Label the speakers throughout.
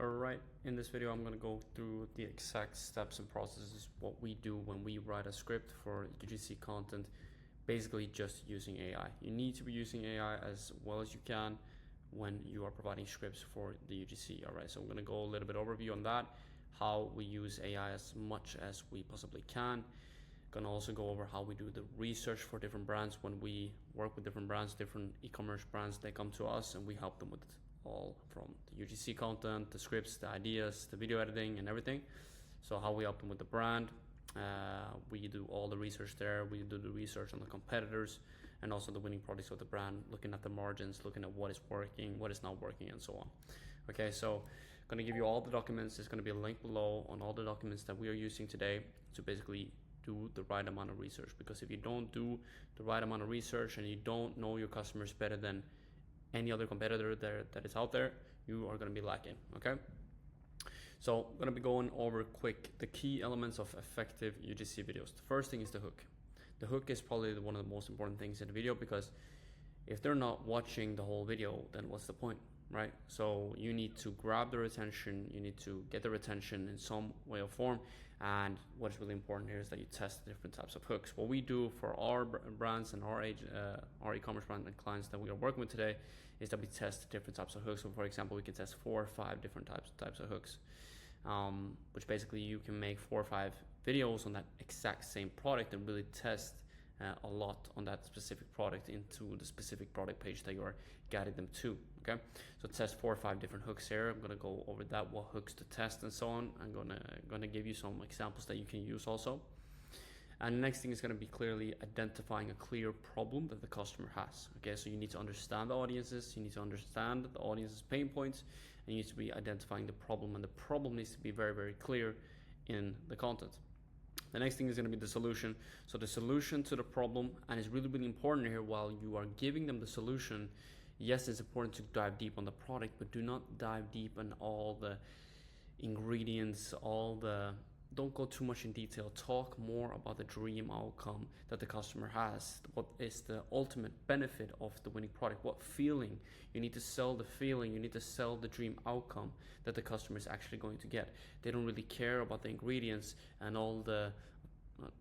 Speaker 1: Alright, in this video I'm going to go through the exact steps and processes, what we do when we write a script for UGC content, basically just using AI. You need to be using AI as well as you can when you are providing scripts for the UGC. Alright, so I'm going to go a little bit overview on that, how we use AI as much as we possibly can. Gonna also go over how we do the research for different brands. When we work with different brands, different e-commerce brands, they come to us and we help them with all from the UGC content, the scripts, the ideas, the video editing and everything. So how we help them with the brand, we do all the research there. We do the research on the competitors and also the winning products of the brand, looking at the margins, looking at what is working, what is not working, and so on. Okay, so I'm gonna give you all the documents. There's gonna be a link below on all the documents that we are using today to basically do the right amount of research, because if you don't do the right amount of research and you don't know your customers better than any other competitor that is out there, you are going to be lacking. Okay, so I'm going to be going over quick the key elements of effective UGC videos. The first thing is the hook. The hook is probably one of the most important things in the video, because if they're not watching the whole video, then what's the point, right? So you need to grab their attention, you need to get their attention in some way or form. And what is really important here is that you test different types of hooks. What we do for our brands and our e-commerce brand and clients that we are working with today is that we test different types of hooks. So for example, we can test 4 or 5 different types of hooks, which basically you can make 4 or 5 videos on that exact same product and really test a lot on that specific product into the specific product page that you're guiding them to. Okay, so test 4 or 5 different hooks here. I'm gonna go over that, what hooks to test and so on. I'm gonna give you some examples that you can use also. And the next thing is going to be clearly identifying a clear problem that the customer has. Okay, so you need to understand the audiences, you need to understand the audience's pain points, and you need to be identifying the problem, and the problem needs to be very, very clear in the content. The next thing is going to be the solution. So the solution to the problem, and it's really, really important here while you are giving them the solution. Yes, it's important to dive deep on the product, but do not dive deep on all the ingredients, don't go too much in detail. Talk more about the dream outcome that the customer has. What is the ultimate benefit of the winning product? What feeling? You need to sell the feeling. You need to sell the dream outcome that the customer is actually going to get. They don't really care about the ingredients and all the,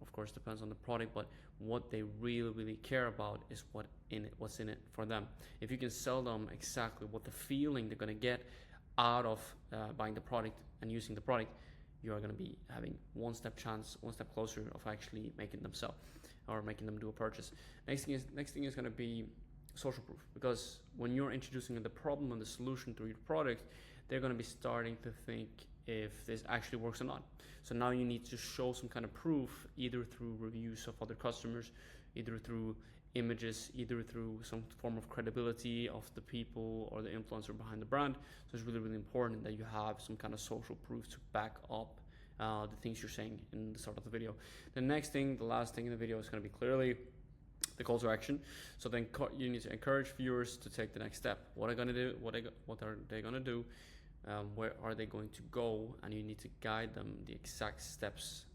Speaker 1: of course, depends on the product, but what they really, really care about is what's in it for them. If you can sell them exactly what the feeling they're going to get out of buying the product and using the product, you are going to be having one step closer of actually making them sell or making them do a purchase. Next thing is going to be social proof, because when you're introducing the problem and the solution to your product, they're going to be starting to think if this actually works or not. So now you need to show some kind of proof, either through reviews of other customers, either through images, either through some form of credibility of the people or the influencer behind the brand. So it's really, really important that you have some kind of social proof to back up the things you're saying in the start of the video. The last thing in the video is going to be clearly the call to action. So then you need to encourage viewers to take the next step. What are they going to do? What are they going to do? Where are they going to go? And you need to guide them the exact steps.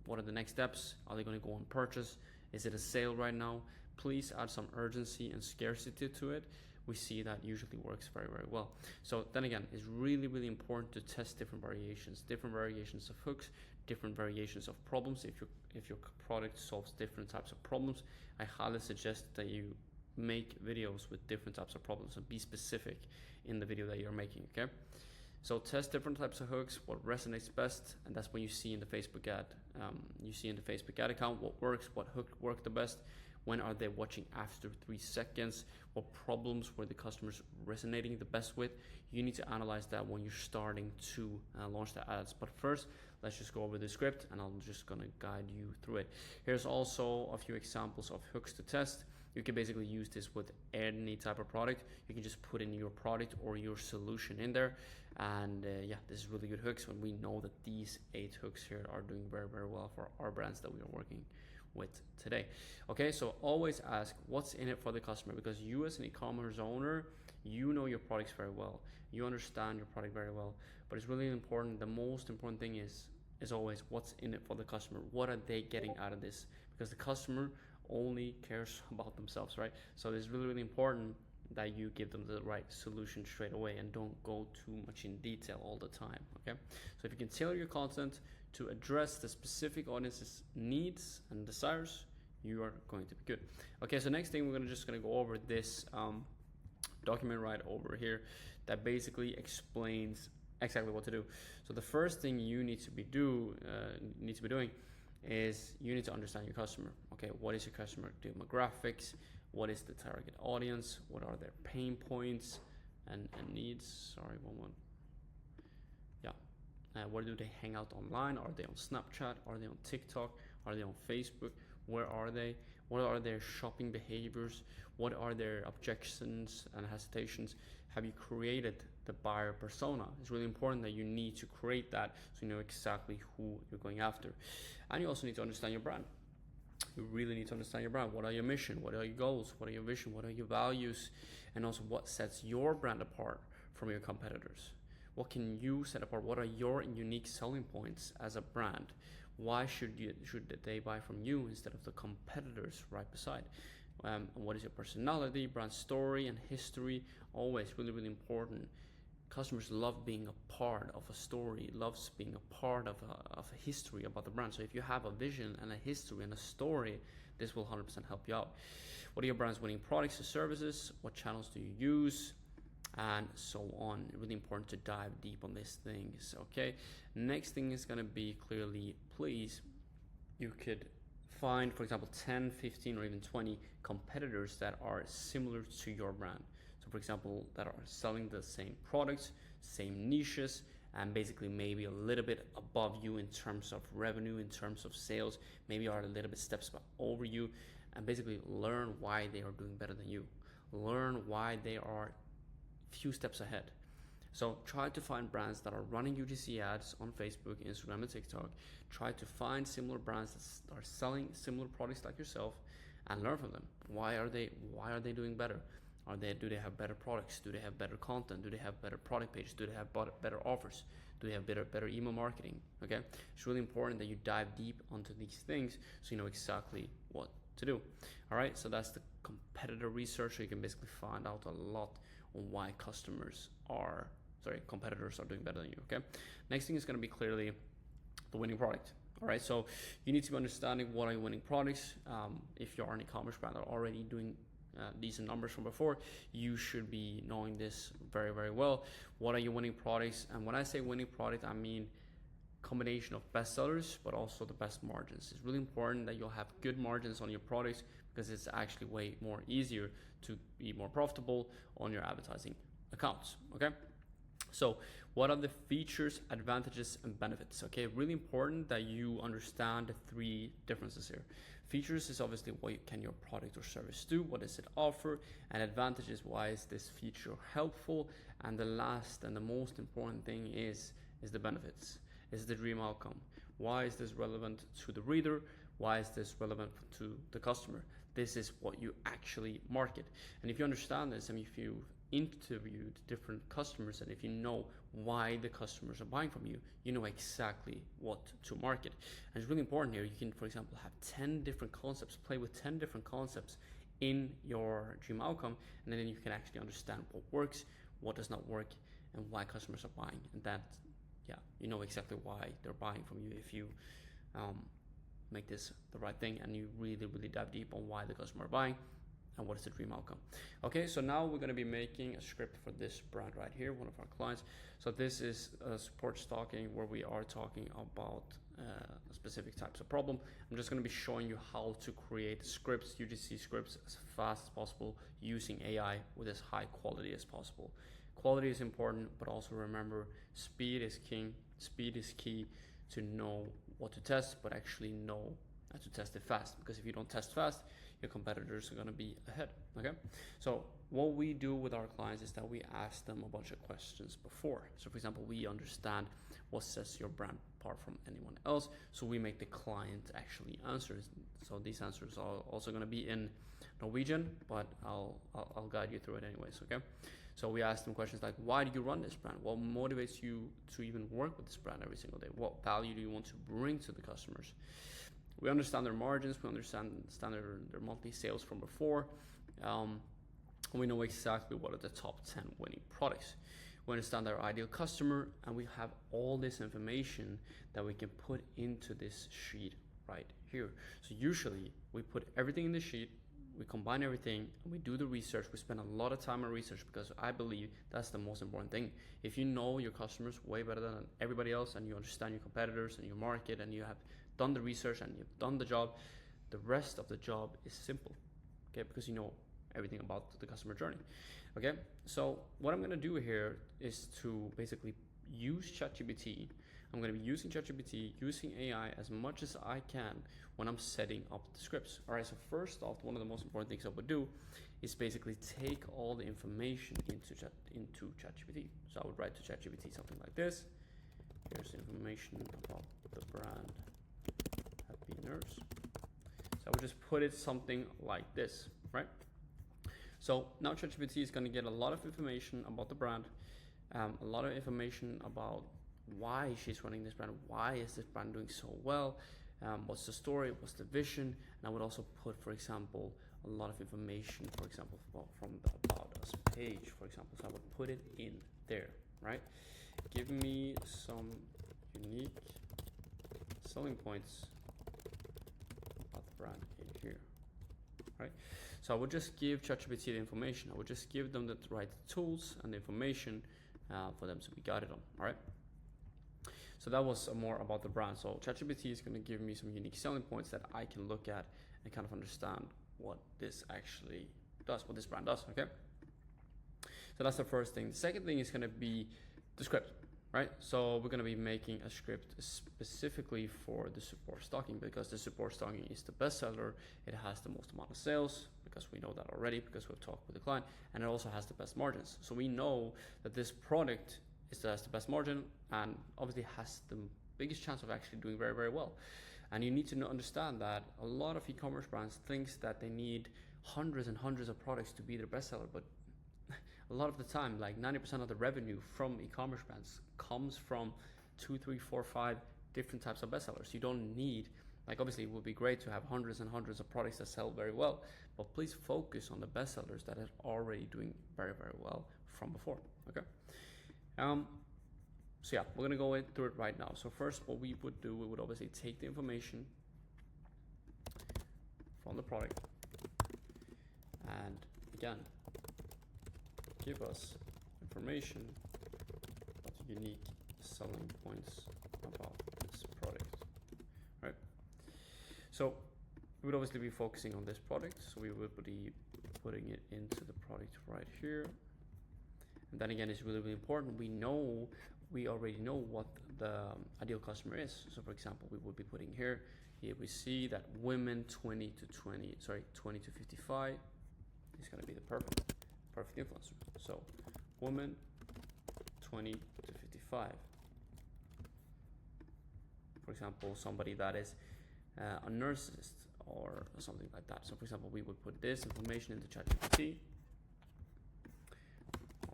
Speaker 1: What are the next steps? Are they going to go on purchase? Is it a sale right now? Please add some urgency and scarcity to it. We see that usually works very, very well. So then again, it's really, really important to test different variations of hooks, different variations of problems. If your product solves different types of problems, I highly suggest that you make videos with different types of problems and be specific in the video that you're making. Okay, so test different types of hooks, what resonates best, and that's when you see in the Facebook ad. You see in the Facebook ad account what works, what hook worked the best. When are they watching after 3 seconds? What problems were the customers resonating the best with? You need to analyze that when you're starting to launch the ads. But first, let's just go over the script and I'm just gonna guide you through it. Here's also a few examples of hooks to test. You can basically use this with any type of product. You can just put in your product or your solution in there. And yeah, this is really good hooks when we know that these 8 hooks here are doing very, very well for our brands that we are working with today. Okay, so always ask what's in it for the customer, because you as an e-commerce owner, you know your products very well, you understand your product very well, but it's really important. The most important thing is always what's in it for the customer. What are they getting out of this? Because the customer only cares about themselves, right? So it's really, really important that you give them the right solution straight away and don't go too much in detail all the time. Okay, so if you can tailor your content to address the specific audience's needs and desires, you are going to be good. Okay, so next thing we're just gonna go over this document right over here that basically explains exactly what to do. So the first thing you need to be doing is you need to understand your customer. Okay, what is your customer demographics? What is the target audience? What are their pain points and needs? Sorry, one more. Yeah. Where do they hang out online? Are they on Snapchat? Are they on TikTok? Are they on Facebook? Where are they? What are their shopping behaviors? What are their objections and hesitations? Have you created the buyer persona? It's really important that you need to create that so you know exactly who you're going after. And you also need to understand your brand. You really need to understand your brand. What are your mission? What are your goals? What are your vision? What are your values? And also what sets your brand apart from your competitors? What can you set apart? What are your unique selling points as a brand? Why should they buy from you instead of the competitors right beside? What is your personality, brand story, and history? Always really, really important. Customers love being a part of a story, loves being a part of a history about the brand. So if you have a vision and a history and a story, this will 100% help you out. What are your brand's winning products or services? What channels do you use? And so on. Really important to dive deep on these things. Okay, next thing is going to be clearly, please, you could find, for example, 10, 15, or even 20 competitors that are similar to your brand. So for example, that are selling the same products, same niches, and basically maybe a little bit above you in terms of revenue, in terms of sales, maybe are a little bit steps over you, and basically learn why they are doing better than you. Learn why they are few steps ahead. So try to find brands that are running UGC ads on Facebook, Instagram, and TikTok. Try to find similar brands that are selling similar products like yourself, and learn from them. Why are they doing better? Do they have better products? Do they have better content? Do they have better product pages? Do they have better offers? Do they have better email marketing? Okay, it's really important that you dive deep onto these things so you know exactly what to do. All right, so that's the competitor research. So you can basically find out a lot on why competitors are doing better than you. Okay, next thing is going to be clearly the winning product. All right, so you need to be understanding what are your winning products. If you're an e-commerce brand that are already doing decent numbers from before, you should be knowing this very, very well. What are your winning products? And when I say winning product, I mean combination of best sellers but also the best margins. It's really important that you'll have good margins on your products because it's actually way more easier to be more profitable on your advertising accounts. Okay, so what are the features, advantages, and benefits? Okay, really important that you understand the three differences here. Features is obviously what can your product or service do, what does it offer, and advantages, why is this feature helpful, and the last and the most important thing is the benefits. Is the dream outcome. Why is this relevant to the reader? Why is this relevant to the customer? This is what you actually market. And if you understand this, and if you interviewed different customers, and if you know why the customers are buying from you, you know exactly what to market. And it's really important here. You can, for example, have 10 different concepts, play with 10 different concepts in your dream outcome, and then you can actually understand what works, what does not work, and why customers are buying. And that, you know exactly why they're buying from you if you make this the right thing and you really, really dive deep on why the customer are buying and what is the dream outcome. Okay, so now we're going to be making a script for this brand right here, one of our clients. So this is support stalking, where we are talking about specific types of problem. I'm just going to be showing you how to create scripts, UGC scripts, as fast as possible using AI with as high quality as possible. Quality is important, but also remember, speed is king. Speed is key to know what to test, but actually know how to test it fast. Because if you don't test fast, your competitors are going to be ahead. Okay, so what we do with our clients is that we ask them a bunch of questions before. So for example, we understand what sets your brand apart from anyone else, so we make the client actually answer. So these answers are also going to be in Norwegian, but I'll guide you through it anyways. Okay, so we ask them questions like, why do you run this brand? What motivates you to even work with this brand every single day? What value do you want to bring to the customers? We understand their margins, we understand their monthly sales from before. and we know exactly what are the top 10 winning products. We understand our ideal customer, and we have all this information that we can put into this sheet right here. So usually we put everything in the sheet, we combine everything, and we do the research. We spend a lot of time on research because I believe that's the most important thing. If you know your customers way better than everybody else, and you understand your competitors and your market, and you have done the research and you've done the job, the rest of the job is simple, okay? Because you know everything about the customer journey. Okay, so what I'm gonna do here is to basically use ChatGPT. I'm gonna be using ChatGPT, using AI as much as I can when I'm setting up the scripts. All right, so first off, one of the most important things I would do is basically take all the information into ChatGPT. So I would write to ChatGPT something like this. Here's information about the brand Happy Nurse. So I would just put it something like this, right? So now ChatGPT is going to get a lot of information about the brand, a lot of information about why she's running this brand, why is this brand doing so well, what's the story, what's the vision, and I would also put, for example, a lot of information, for example, from the About Us page, for example. So I would put it in there, right? Give me some unique selling points about the brand in here, right? So I would just give ChatGPT the information. I would just give them the right tools and the information for them to be guided on, all right? So that was more about the brand. So ChatGPT is going to give me some unique selling points that I can look at and kind of understand what this actually does, what this brand does, okay? So that's the first thing. The second thing is going to be the script, right? So we're going to be making a script specifically for the support stocking, because the support stocking is the best seller. It has the most amount of sales, because we know that already, because we've talked with the client, and it also has the best margins. So we know that this product has the best margin and obviously has the biggest chance of actually doing very, very well. And you need to understand that a lot of e-commerce brands thinks that they need hundreds and hundreds of products to be their bestseller, but a lot of the time, like 90% of the revenue from e-commerce brands comes from 2, 3, 4, 5 different types of bestsellers. You don't need, like, obviously it would be great to have hundreds and hundreds of products that sell very well, but please focus on the bestsellers that are already doing very, very well from before, okay? So yeah, we're gonna go through it right now. So first, what we would do, we would obviously take the information from the product, and again, give us information about the unique selling points about this product, right? So we would obviously be focusing on this product, so we would be putting it into the product right here. And then again, it's really, really important. We already know what the ideal customer is. So for example, we would be putting here we see that women 20 to 55 is going to be the perfect influencer. So woman 20 to 55. For example, somebody that is a nurseist or something like that. So for example, we would put this information into ChatGPT.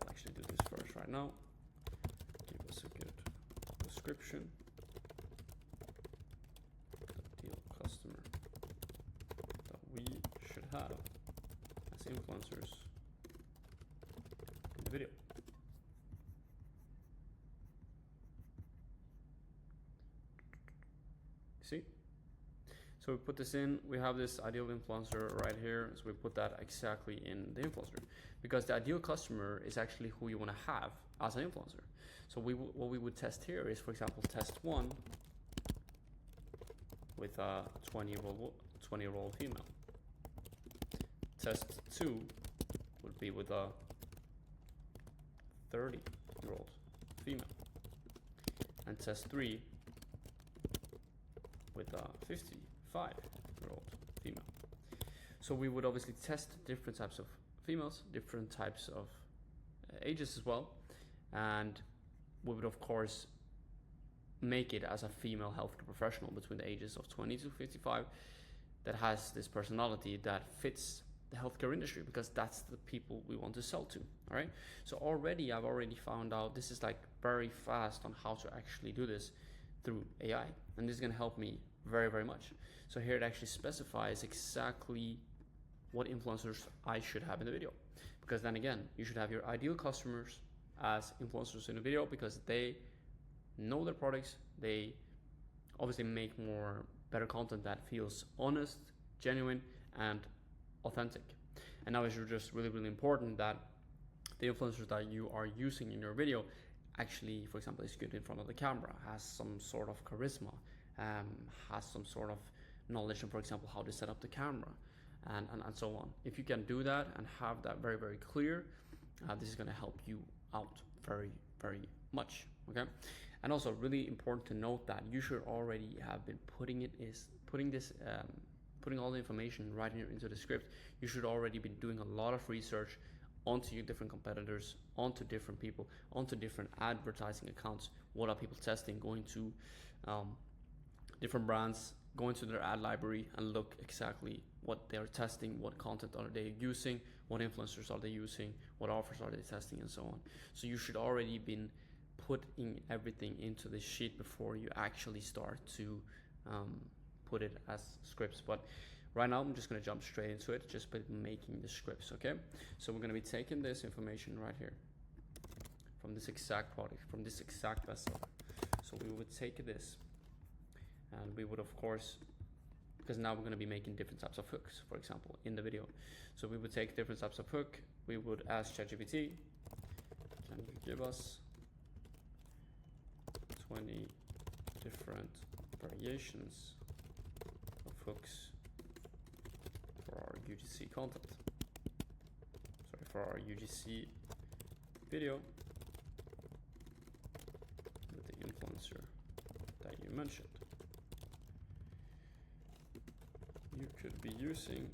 Speaker 1: I'll actually do this first right now. Give us a good description. Ideal customer that we should have as influencers in the video. See? So we put this in, we have this ideal influencer right here. So we put that exactly in the influencer, because the ideal customer is actually who you want to have as an influencer. So what we would test here is, for example, test 1 with a 20-year-old female. Test 2 would be with a 30-year-old female. And test 3 with a 55-year-old female. So we would obviously test different types of females, different types of ages as well, and we would of course make it as a female healthcare professional between the ages of 20 to 55 that has this personality that fits the healthcare industry, because that's the people we want to sell to. All right, so I've already found out this is like very fast on how to actually do this through AI, and this is going to help me very, very much. So here it actually specifies exactly what influencers I should have in the video, because then again, you should have your ideal customers as influencers in a video, because they know their products, they obviously make better content that feels honest, genuine, and authentic. And now it's just really, really important that the influencers that you are using in your video actually, for example, is good in front of the camera, has some sort of charisma, has some sort of knowledge, and for example, how to set up the camera, and so on. If you can do that and have that very, very clear, this is going to help you out very, very much. Okay. And also really important to note that you should already have been putting all the information right into the script. You should already be doing a lot of research onto your different competitors, onto different people, onto different advertising accounts. What are people testing? Going to different brands, going to their ad library and look exactly what they're testing, what content are they using, what influencers are they using, what offers are they testing, and so on. So you should already been putting everything into the sheet before you actually start to put it as scripts. But right now I'm just going to jump straight into it, just by making the scripts. Okay, so we're going to be taking this information right here from this exact product, from this exact bestseller. So we would take this, and we would, of course, because now we're going to be making different types of hooks, for example, in the video. So we would take different types of hook. We would ask ChatGPT, can you give us 20 different variations of hooks for our UGC content? Sorry, for our UGC video with the influencer that you mentioned. You could be using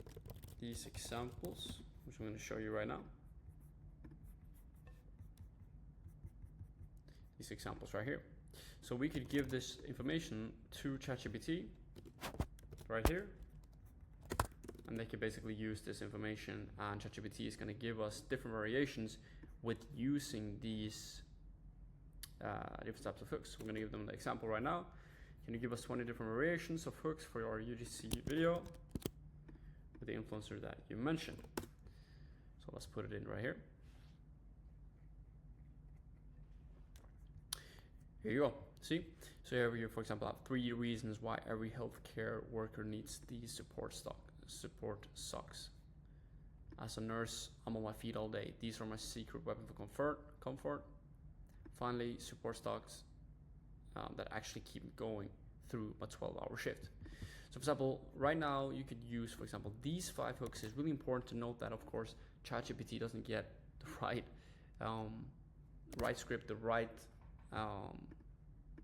Speaker 1: these examples, which I'm going to show you right now. These examples right here. So we could give this information to ChatGPT right here, and they could basically use this information, and ChatGPT is going to give us different variations with using these different types of hooks. We're going to give them the example right now. Can you give us 20 different variations of hooks for your UGC video with the influencer that you mentioned? So let's put it in right here. Here you go. See? So here we, for example, have 3 reasons why every healthcare worker needs these support socks. As a nurse, I'm on my feet all day. These are my secret weapon for comfort. Finally, support stocks that actually keep me going through a 12-hour shift. So for example, right now you could use, for example, these 5 hooks. It's really important to note that, of course, ChatGPT doesn't get the right script, the right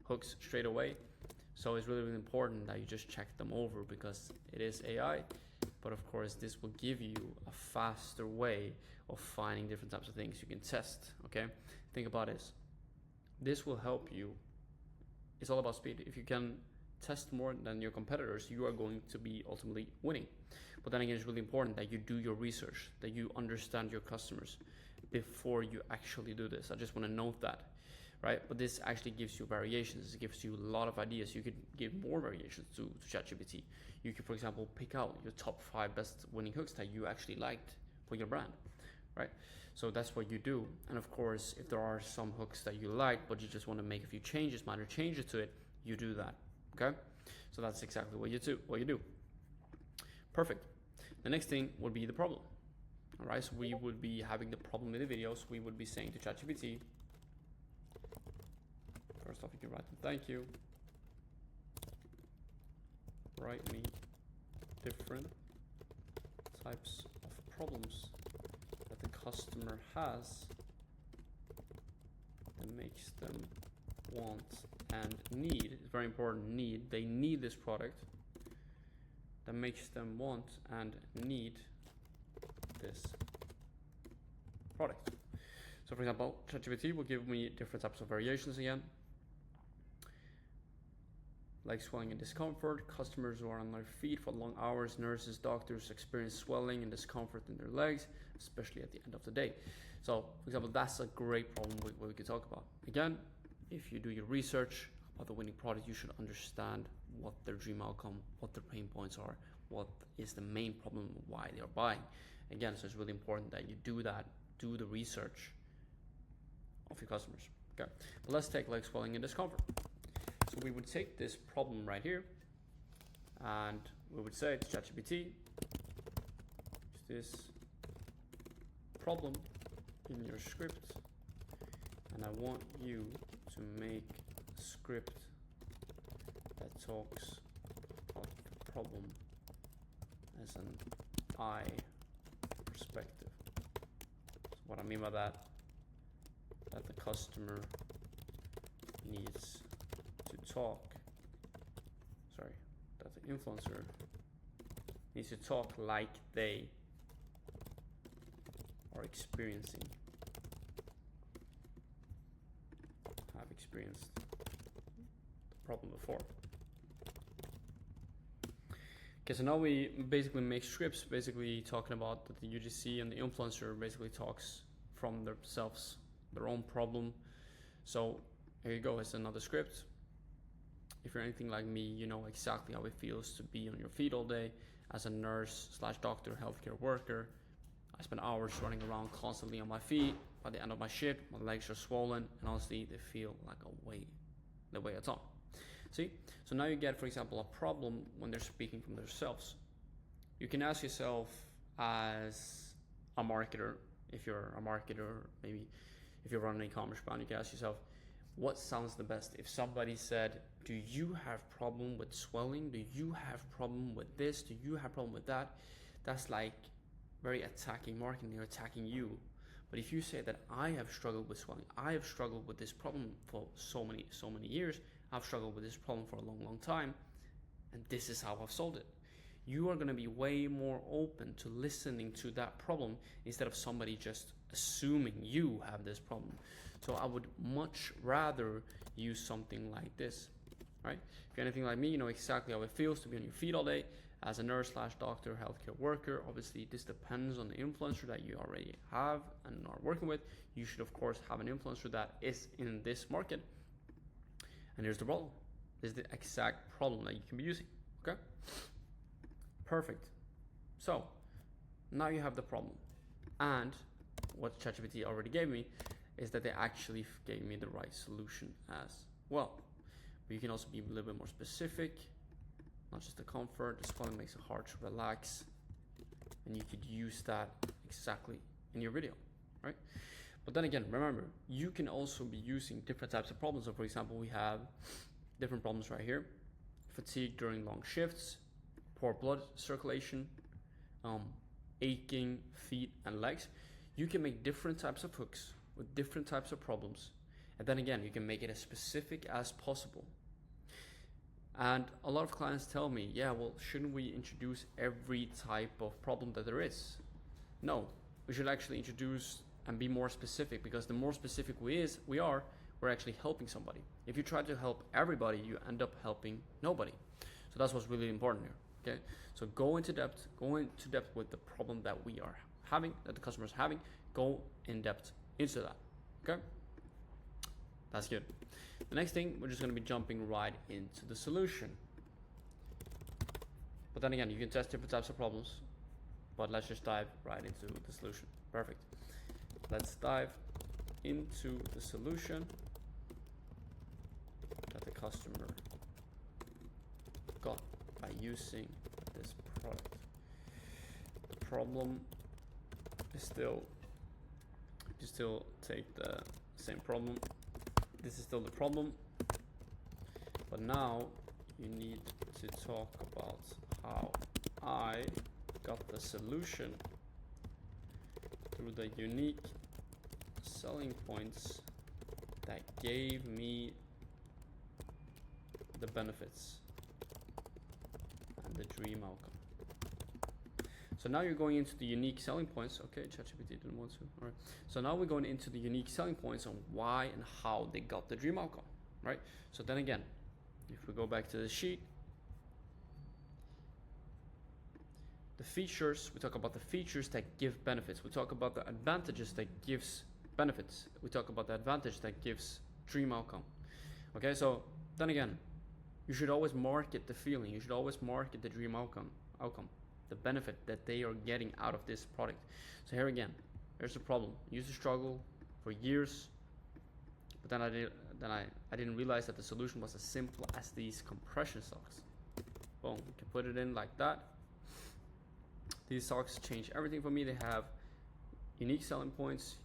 Speaker 1: hooks straight away. So it's really, really important that you just check them over, because it is AI. But of course, this will give you a faster way of finding different types of things you can test. Okay, think about this. This will help you. It's all about speed. If you can test more than your competitors, you are going to be ultimately winning. But then again, it's really important that you do your research, that you understand your customers before you actually do this. I just want to note that, right? But this actually gives you variations. It gives you a lot of ideas. You could give more variations to ChatGPT. You could, for example, pick out your top 5 best winning hooks that you actually liked for your brand, right? So that's what you do. And of course, if there are some hooks that you like, but you just want to make a few changes, minor changes to it, you do that. Okay, so that's exactly what you do. Perfect. The next thing would be the problem. All right, so we would be having the problem with the videos. We would be saying to ChatGPT, first off, you can write them, thank you. Write me different types of problems that the customer has that makes them want and need. It's very important, need. They need this product that makes them want and need this product. So for example, ChatGPT will give me different types of variations again, like swelling and discomfort. Customers who are on their feet for long hours, nurses, doctors experience swelling and discomfort in their legs, especially at the end of the day. So for example, that's a great problem we could talk about. Again, if you do your research about the winning product, you should understand what their dream outcome, what their pain points are, what is the main problem, why they are buying. Again, so it's really important that you do that, do the research of your customers. Okay, but let's take leg swelling and discomfort. So we would take this problem right here, and we would say to ChatGPT, this problem in your script, and I want you to make a script that talks about the problem as an I perspective. So what I mean by that the customer needs to talk, that the influencer needs to talk like they are experienced the problem before. Okay, so now we basically make scripts basically talking about that the UGC and the influencer basically talks from themselves, their own problem. So here you go, it's another script. If you're anything like me, you know exactly how it feels to be on your feet all day as a nurse / doctor, healthcare worker. I spend hours running around constantly on my feet. By the end of my shift, my legs are swollen, and honestly, they feel like a weight, the way it's on. See? So now you get, for example, a problem when they're speaking from themselves. You can ask yourself as a marketer, if you're a marketer, maybe if you run an e-commerce brand, you can ask yourself, what sounds the best? If somebody said, do you have problem with swelling? Do you have problem with this? Do you have problem with that? That's like very attacking marketing. They're attacking you. But if you say that I have struggled with swelling, I have struggled with this problem for so many years, I've struggled with this problem for a long time, and this is how I've solved it. You are going to be way more open to listening to that problem instead of somebody just assuming you have this problem. So I would much rather use something like this, right? If you're anything like me, you know exactly how it feels to be on your feet all day as a nurse / doctor, healthcare worker. Obviously, this depends on the influencer that you already have and are working with. You should, of course, have an influencer that is in this market. And here's the problem. This is the exact problem that you can be using, okay? Perfect. So now you have the problem. And what ChatGPT already gave me is that they actually gave me the right solution as well. But you can also be a little bit more specific, not just the comfort. The swelling makes it hard to relax. And you could use that exactly in your video, right? But then again, remember, you can also be using different types of problems. So for example, we have different problems right here. Fatigue during long shifts, poor blood circulation, aching feet and legs. You can make different types of hooks with different types of problems. And then again, you can make it as specific as possible. And a lot of clients tell me, yeah, well, shouldn't we introduce every type of problem that there is? No, we should actually introduce and be more specific, because the more specific we are, we're actually helping somebody. If you try to help everybody, you end up helping nobody. So that's what's really important here, okay? So go into depth with the problem that we are having, that the customer is having. Go in depth into that, okay? That's good. The next thing, we're just gonna be jumping right into the solution. But then again, you can test different types of problems, but let's just dive right into the solution. Perfect. Let's dive into the solution that the customer got by using this product. The problem is still, you still take the same problem. This is still the problem, but now you need to talk about how I got the solution through the unique selling points that gave me the benefits and the dream outcome. So now you're going into the unique selling points. Okay, ChatGPT didn't want to. All right. So now we're going into the unique selling points on why and how they got the dream outcome, right? So then again, if we go back to the sheet, the features, we talk about the features that give benefits. We talk about the advantages that gives benefits. We talk about the advantage that gives dream outcome. Okay, so then again, you should always market the feeling. You should always market the dream outcome. the benefit that they are getting out of this product. So here again, there's a problem. I used to struggle for years, but then I didn't realize that the solution was as simple as these compression socks. Boom, you can put it in like that. These socks change everything for me. They have unique selling points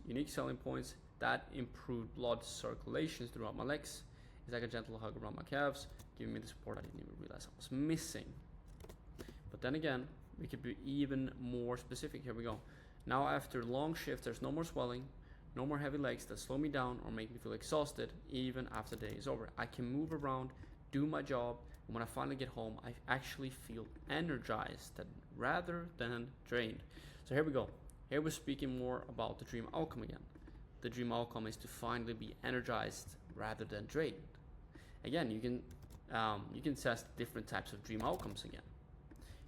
Speaker 1: that improve blood circulation throughout my legs. It's like a gentle hug around my calves, giving me the support I didn't even realize I was missing. But then again, we could be even more specific. Here we go. Now after long shifts, there's no more swelling, no more heavy legs that slow me down or make me feel exhausted even after the day is over. I can move around, do my job, and when I finally get home, I actually feel energized rather than drained. So here we go. Here we're speaking more about the dream outcome again. The dream outcome is to finally be energized rather than drained. Again, you can test different types of dream outcomes again.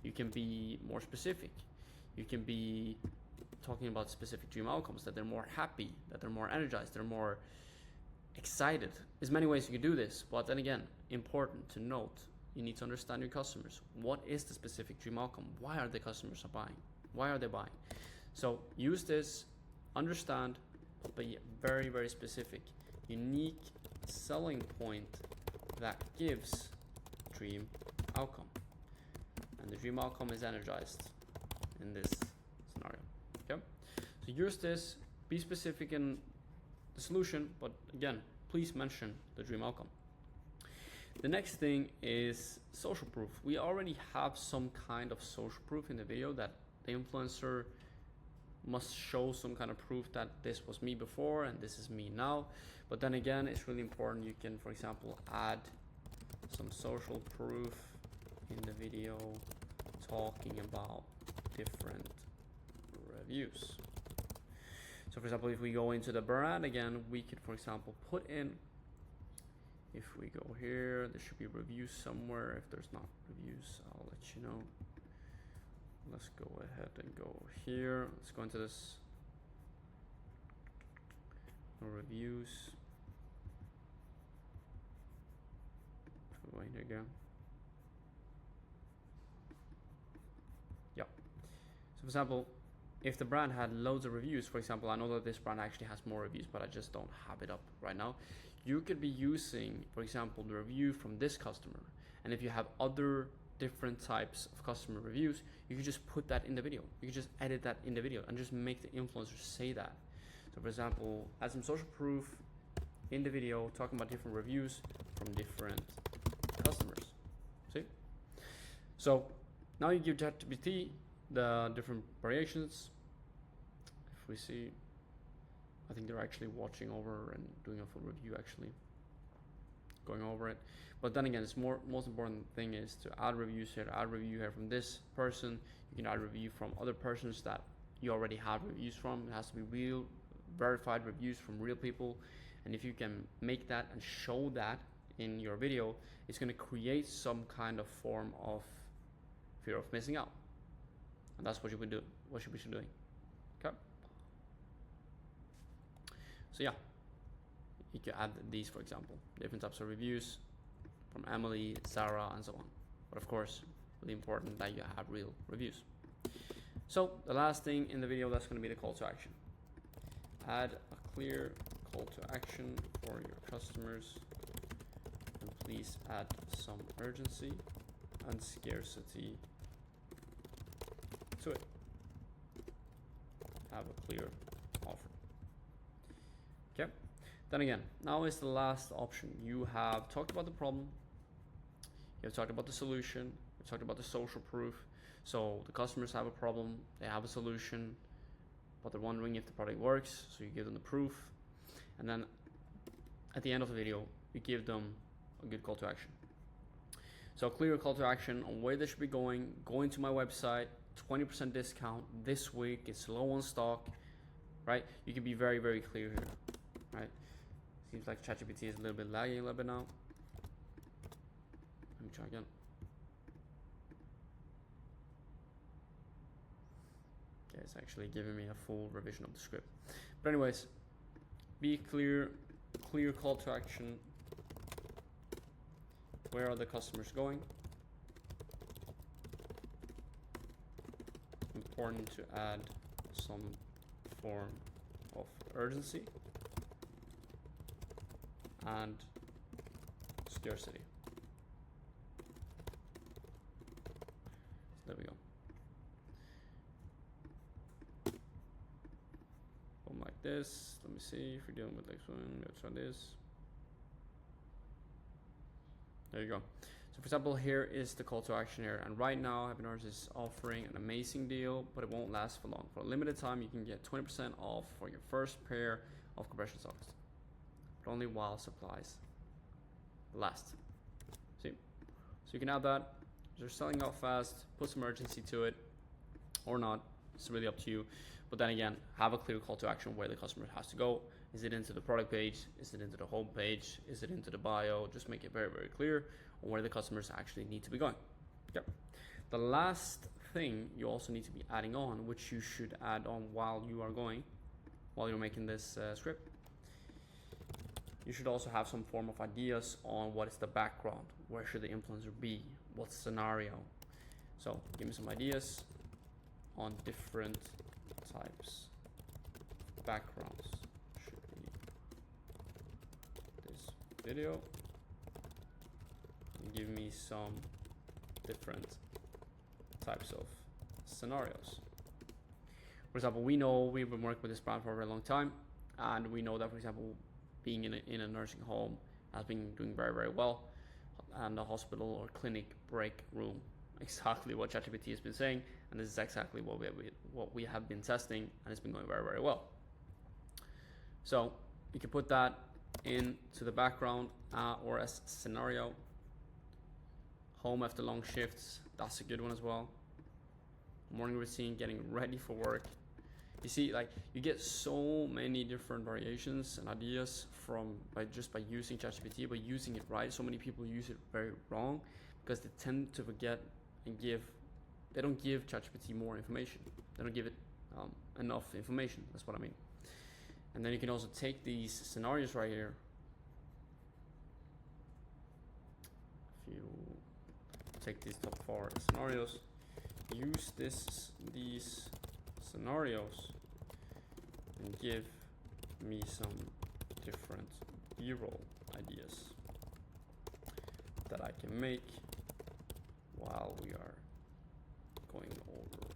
Speaker 1: You can be more specific. You can be talking about specific dream outcomes, that they're more happy, that they're more energized, they're more excited. There's many ways you can do this, but then again, important to note, you need to understand your customers. What is the specific dream outcome? Why are the customers buying? Why are they buying? So use this, understand, but be very, very specific. Unique selling point that gives dream outcome. And the dream outcome is energized in this scenario. Okay? So use this, be specific in the solution, but again, please mention the dream outcome. The next thing is social proof. We already have some kind of social proof in the video that the influencer must show some kind of proof that this was me before and this is me now. But then again, it's really important. You can, for example, add some social proof in the video talking about different reviews. So for example, if we go into the brand again, we could, for example, put in, if we go here, there should be reviews somewhere. If there's not reviews, I'll let you know. Let's go ahead and go here. Let's go into this reviews. Go in here again. Yeah. So for example, if the brand had loads of reviews, for example, I know that this brand actually has more reviews, but I just don't have it up right now. You could be using, for example, the review from this customer. And if you have other different types of customer reviews, you could just put that in the video. You could just edit that in the video and just make the influencer say that. So for example, add some social proof in the video talking about different reviews from different customers. See? So now you give ChatGPT the different variations. If we see, I think they're actually watching over and doing a full review, actually going over it. But then again, it's most important thing is to add reviews here, add review here from this person. You can add review from other persons that you already have reviews from. It has to be real, verified reviews from real people. And if you can make that and show that in your video, it's going to create some kind of form of fear of missing out. And that's what you would do, what you should be doing. Okay. So yeah, you can add these, for example, different types of reviews from Emily, Sarah, and so on. But of course, really important that you have real reviews. So the last thing in the video, that's going to be the call to action. Add a clear call to action for your customers, and please add some urgency and scarcity to it. Have a clear offer. Okay. Then again, now is the last option. You have talked about the problem. You have talked about the solution. You've talked about the social proof. So the customers have a problem. They have a solution, but they're wondering if the product works. So you give them the proof. And then at the end of the video, you give them a good call to action. So a clear call to action on where they should be going to my website, 20% discount this week, it's low on stock, right? You can be very, very clear here, right? Seems like ChatGPT is a little bit lagging a little bit now. Let me try again. Okay, it's actually giving me a full revision of the script. But anyways, be clear call to action. Where are the customers going? important to add some form of urgency and scarcity. There we go. Boom, like this. Let me see if we're dealing with this one. Let's try this. There you go. So for example, here is the call to action here. And right now, Happy Nurse is offering an amazing deal, but it won't last for long. For a limited time, you can get 20% off for your first pair of compression socks, but only while supplies last. See? So you can add that. They're selling out fast, put some urgency to it or not. It's really up to you. But then again, have a clear call to action where the customer has to go. Is it into the product page? Is it into the home page? Is it into the bio? Just make it very, very clear on where the customers actually need to be going. Yep. The last thing you also need to be adding on, which you should add on while you're making this script. You should also have some form of ideas on what is the background, where should the influencer be, what scenario. So give me some ideas on different types of backgrounds. Should be this video. And give me some different types of scenarios. For example, we know we've been working with this brand for a very long time, and we know that, for example, being in a nursing home has been doing very, very well, and a hospital or clinic break room, exactly what ChatGPT has been saying, and this is exactly what we have been testing, and it's been going very, very well. So you can put that into the background or as scenario. Home after long shifts, that's a good one as well. Morning routine, getting ready for work. You see, like, you get so many different variations and ideas by using ChatGPT, but using it right. So many people use it very wrong because they tend to forget and they don't give ChatGPT more information. They don't give it enough information. That's what I mean. And then you can also take these scenarios right here. If you take these top 4 scenarios, use these scenarios and give me some different B-roll ideas that I can make while we are going over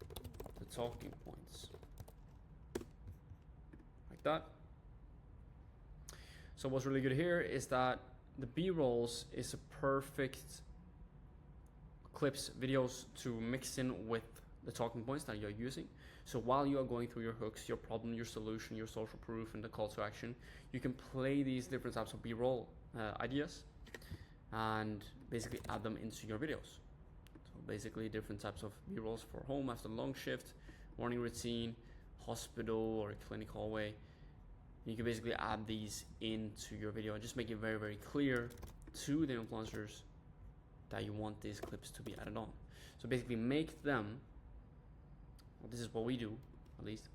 Speaker 1: the talking points, like that. So what's really good here is that the B-rolls is a perfect clips, videos to mix in with the talking points that you're using. So while you are going through your hooks, your problem, your solution, your social proof, and the call to action, you can play these different types of B-roll ideas and basically add them into your videos. So basically different types of B-rolls for home after long shift, morning routine, hospital or clinic hallway. You can basically add these into your video and just make it very, very clear to the influencers that you want these clips to be added on. So basically make them, well, this is what we do at least,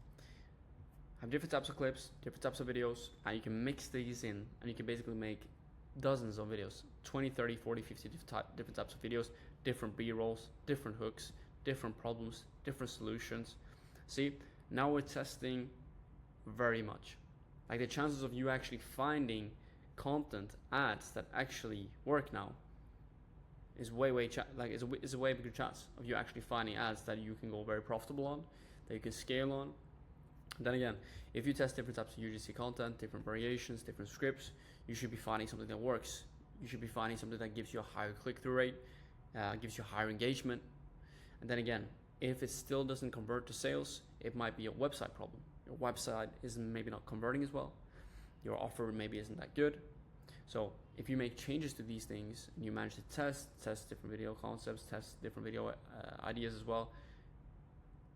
Speaker 1: have different types of clips, different types of videos, and you can mix these in and you can basically make dozens of videos, 20, 30, 40, 50 different types of videos, different B-rolls, different hooks, different problems, different solutions. See, now we're testing very much. Like the chances of you actually finding content ads that actually work now is way is a way bigger chance of you actually finding ads that you can go very profitable on, that you can scale on. And then again, if you test different types of UGC content, different variations, different scripts, you should be finding something that works. You should be finding something that gives you a higher click-through rate, gives you higher engagement. And then again, if it still doesn't convert to sales, it might be a website problem. Your website is maybe not converting as well. Your offer maybe isn't that good. So if you make changes to these things and you manage to test different video concepts, test different video ideas as well,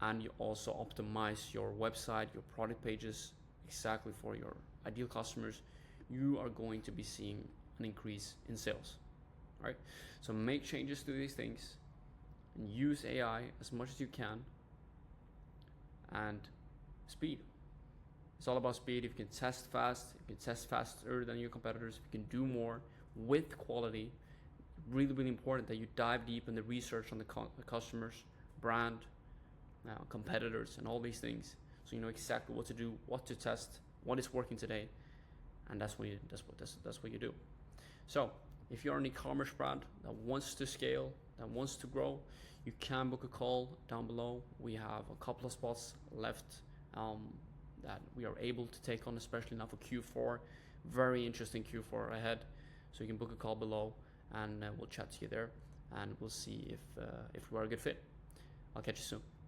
Speaker 1: and you also optimize your website, your product pages exactly for your ideal customers, you are going to be seeing an increase in sales. All right? So make changes to these things and use AI as much as you can, and speed. It's all about speed. If you can test fast, if you can test faster than your competitors, if you can do more with quality, really, really important that you dive deep in the research on the customer's brand, competitors, and all these things. So you know exactly what to do, what to test, what is working today, and that's what you do. So if you're an e-commerce brand that wants to scale, that wants to grow, you can book a call down below. We have a couple of spots left that we are able to take on, especially now for Q4. Very interesting Q4 ahead. So you can book a call below, and we'll chat to you there, and we'll see if we're a good fit. I'll catch you soon.